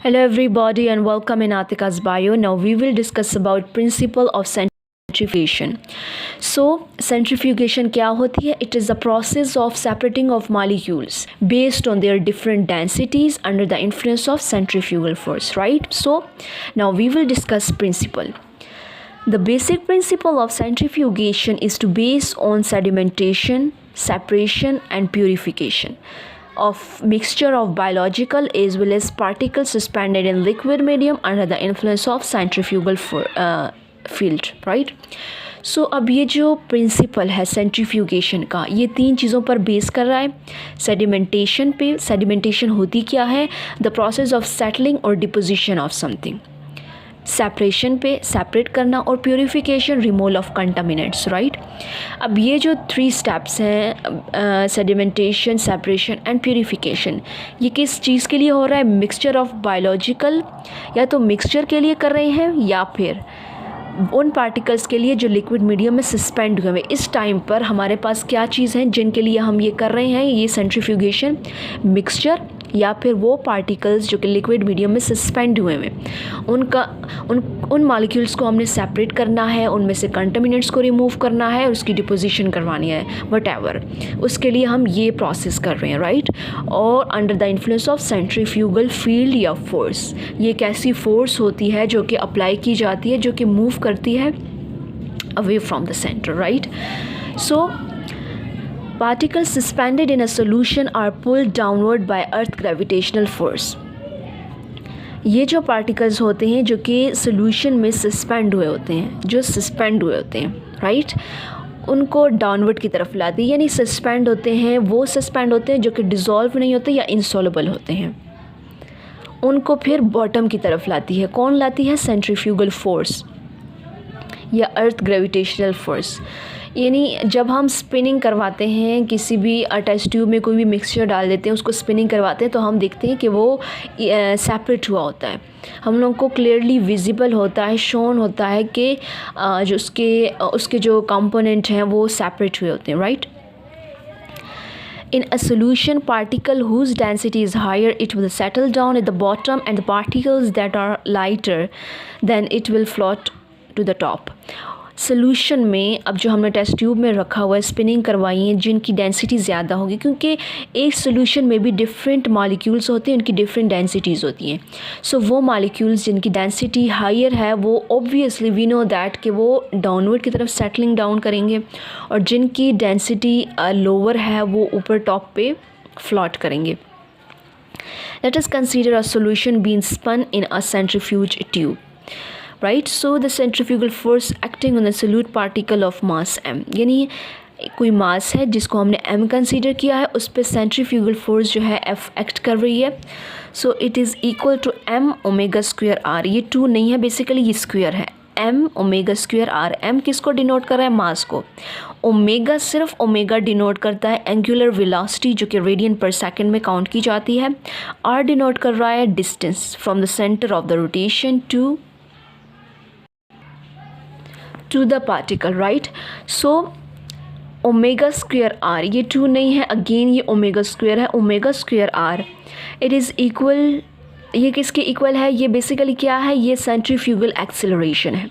Hello everybody and welcome in Atika's bio. Now we will discuss about principle of centrifugation. So centrifugation क्या होती है? It is the process of separating of molecules based on their different densities under the influence of centrifugal force, right? So now we will discuss principle. The basic principle of centrifugation is to base on sedimentation, separation and purification of mixture of biological as well as particles suspended in liquid medium under the influence of centrifugal field, right? सो अब ये जो principal है centrifugation का, ये तीन चीज़ों पर base कर रहा है। सेडिमेंटेशन पे, सेडिमेंटेशन होती क्या है? द प्रोसेस ऑफ सेटलिंग और डिपोजिशन ऑफ समथिंग। सेपरेशन पे, सेपरेट करना, और purification, removal of contaminants, right. अब ये जो 3 स्टेप्स हैं, सेडिमेंटेशन, सेपरेशन एंड प्योरीफिकेशन, ये किस चीज़ के लिए हो रहा है? मिक्सचर ऑफ बायोलॉजिकल, या तो मिक्सचर के लिए कर रहे हैं या फिर उन पार्टिकल्स के लिए जो लिक्विड मीडियम में सस्पेंड हुए हैं। इस टाइम पर हमारे पास क्या चीज़ हैं जिनके लिए हम ये कर रहे हैं, ये सेंट्रीफ्यूगेशन? मिक्सचर या फिर वो पार्टिकल्स जो कि लिक्विड मीडियम में सस्पेंड हुए हैं, उन मॉलिक्यूल्स को हमने सेपरेट करना है, उनमें से कंटामिनेंट्स को रिमूव करना है और उसकी डिपोजिशन करवानी है, व्हाटएवर। उसके लिए हम ये प्रोसेस कर रहे हैं, राइट। और under the influence of centrifugal field या फोर्स, ये एक ऐसी फोर्स होती है जो कि अप्लाई की जाती है, जो कि मूव करती है away from the centre, right. So particles suspended in a solution are pulled downward by earth gravitational force. ये जो पार्टिकल्स होते हैं जो कि सोल्यूशन में सस्पेंड हुए होते हैं, राइट, उनको डाउनवर्ड की तरफ लाती है, यानी सस्पेंड होते हैं, वो सस्पेंड होते हैं जो कि डिज़ोल्व नहीं होते या इनसॉल्युबल होते हैं, उनको फिर बॉटम की तरफ लाती है। कौन लाती है? सेंट्रीफ्यूगल फोर्स या अर्थ ग्रेविटेशनल फोर्स। यानी जब हम स्पिनिंग करवाते हैं किसी भी टेस्ट ट्यूब में, कोई भी मिक्सचर डाल देते हैं, उसको स्पिनिंग करवाते हैं, तो हम देखते हैं कि वो सेपरेट हुआ होता है। हम लोगों को क्लियरली विजिबल होता है, शोन होता है कि जो उसके जो कंपोनेंट हैं वो सेपरेट हुए होते हैं, right. In a solution, particle whose density is higher, it will settle down at the bottom, and the particles that are lighter, then it will float to the top. Solution में अब जो हमने test tube में रखा हुआ है, spinning करवाई है, जिनकी डेंसिटी ज़्यादा होगी, क्योंकि एक सोल्यूशन में भी डिफरेंट मॉलिक्यूल्स होते हैं, उनकी डिफरेंट डेंसिटीज़ होती हैं। सो वो मॉलिक्यूल्स जिनकी डेंसिटी हायर है, वो ऑब्वियसली वी नो दैट कि वो डाउनवर्ड की तरफ सेटलिंग डाउन करेंगे, और जिनकी डेंसिटी लोअर है वो ऊपर टॉप पे फ्लोट करेंगे। Let us consider a solution being spun in a centrifuge tube, right. So the centrifugal force acting on the solute particle of mass m, यानी कोई मास है जिसको हमने m कंसीडर किया है, उस पर सेंट्रीफ्यूगल फोर्स जो है f एक्ट कर रही है। So it is equal to m omega square r। ये 2 नहीं है, बेसिकली ये स्क्वायर है, m omega square r। m किसको डिनोट कर रहा है? मास को। ओमेगा, सिर्फ ओमेगा डिनोट करता है एंगुलर वेलोसिटी जो कि रेडियन पर सेकंड में काउंट की जाती है। r डिनोट कर रहा है distance from the centre of the rotation to the particle, right? So omega square R, ये 2 नहीं है, अगेन ये ओमेगा स्क्वायर है, omega square R. It is equal, ये किसके इक्वल है? ये बेसिकली क्या है? ये सेंट्रीफ्यूगल एक्सेलरेशन है।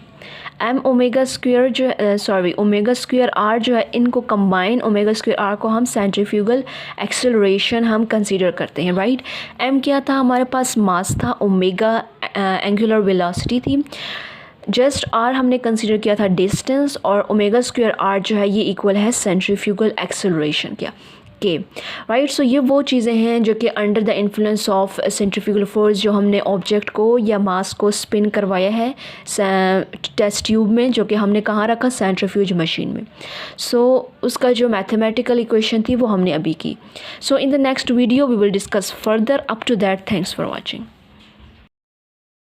m ओमेगा स्क्वायर जो ओमेगा स्क्वायर आर जो है, इनको कंबाइन, ओमेगा स्क्वायर आर को हम सेंट्रीफ्यूगल एक्सेलरेशन हम कंसीडर करते हैं, राइट। m क्या था? हमारे पास मास था, ओमेगा एंगुलर वेलोसिटी थी, जस्ट r हमने कंसीडर किया था डिस्टेंस, और ओमेगा स्क्वायर r जो है ये इक्वल है सेंट्रीफ्यूगल एक्सेलरेशन के, राइट। सो ये वो चीज़ें हैं जो कि under the influence of centrifugal force जो हमने ऑब्जेक्ट को या मास को स्पिन करवाया है टेस्ट ट्यूब में, जो कि हमने कहाँ रखा? सेंट्रीफ्यूज मशीन में। सो उसका जो मैथमेटिकल इक्वेशन थी वो हमने अभी की। So in the next video we will discuss further. Up to that, thanks for watching.